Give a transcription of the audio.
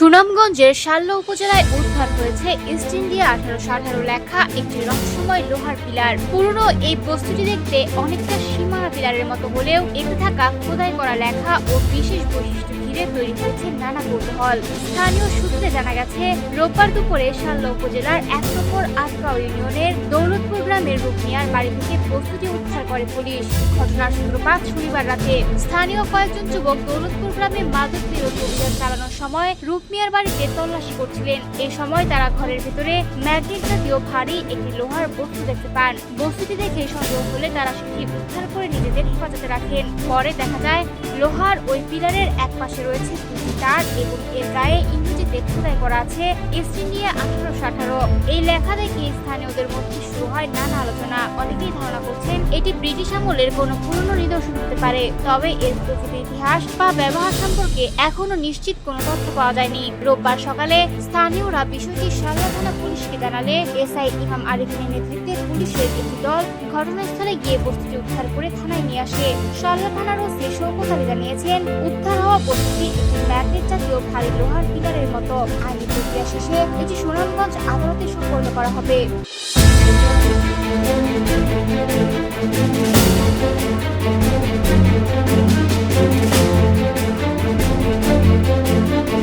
সুনামগঞ্জের শাল্লা উপজেলায় উদ্ধার হয়েছে ইস্ট ইন্ডিয়া 1818 লেখা একটি রহস্যময় লোহার পিলার। পুরনো এই বস্তুটি দেখতে অনেকটা সীমানা পিলারের মতো হলেও এতে থাকা খোদাই করা লেখা ও বিশেষ বৈশিষ্ট্য ঘিরে তৈরি হয়েছে নানা কৌতূহল। স্থানীয় সূত্রে জানা গেছে, রোববার দুপুরে শাল্লা উপজেলার 1 নম্বর আটগাঁও ইউনিয়নের দৌলতপুর গ্রামের রূপমিয়ার বাড়ি থেকে বস্তুটি উদ্ধার করে পুলিশ। ঘটনার সূত্রপাত শনিবার রাতে। স্থানীয় কয়েকজন যুবক দৌলতপুর গ্রামে মাদক বিরোধী অভিযান চালানোর সময় রূপমিয়ার বাড়িতে তল্লাশি করছিলেন। এই সময় তারা ঘরের ভিতরে ম্যাগনেট জাতীয় ভারী একটি লোহার বস্তু দেখতে পান। বস্তুটি দেখে সন্দেহ হলে তারা সেটি উদ্ধার করে নিজেদের হেফাজতে রাখেন। পরে দেখা যায় লোহার ওই পিলারের এক পাশে রয়েছে দুটি তার এবং এর গায়ে ইংরেজিতে খোদাই করা আছে ইস্ট ইন্ডিয়া 1818। এই লেখা দেখে স্থানীয়দের মধ্যে শুরু হয় নানা আলোচনা। অনেকেই ধারণা করছেন এটি ব্রিটিশ আমলের কোনো পুরনো নিদর্শন হতে পারে, তবে এর প্রকৃত ইতিহাস বা ব্যবহার সম্পর্কে এখনো নিশ্চিত কোনো তথ্য পাওয়া যায়নি। রোববার সকালে স্থানীয়রা বিষয়টি শাল্লা থানা পুলিশকে জানালে এসআই ইমাম আরিফিনের নেতৃত্বে পুলিশের একটি দল ঘটনাস্থলে গিয়ে বস্তুটি উদ্ধার করে থানায় নিয়ে আসে। শাল্লা থানার ওসি শওকত আলী জানিয়েছেন, উদ্ধার হওয়া বস্তুটি একটি ম্যাগনেট জাতীয় ভারী লোহার পিলারের মতো। আইনি প্রক্রিয়া শেষে এটি সুনামগঞ্জ আদালতে সোপর্দ করা হবে।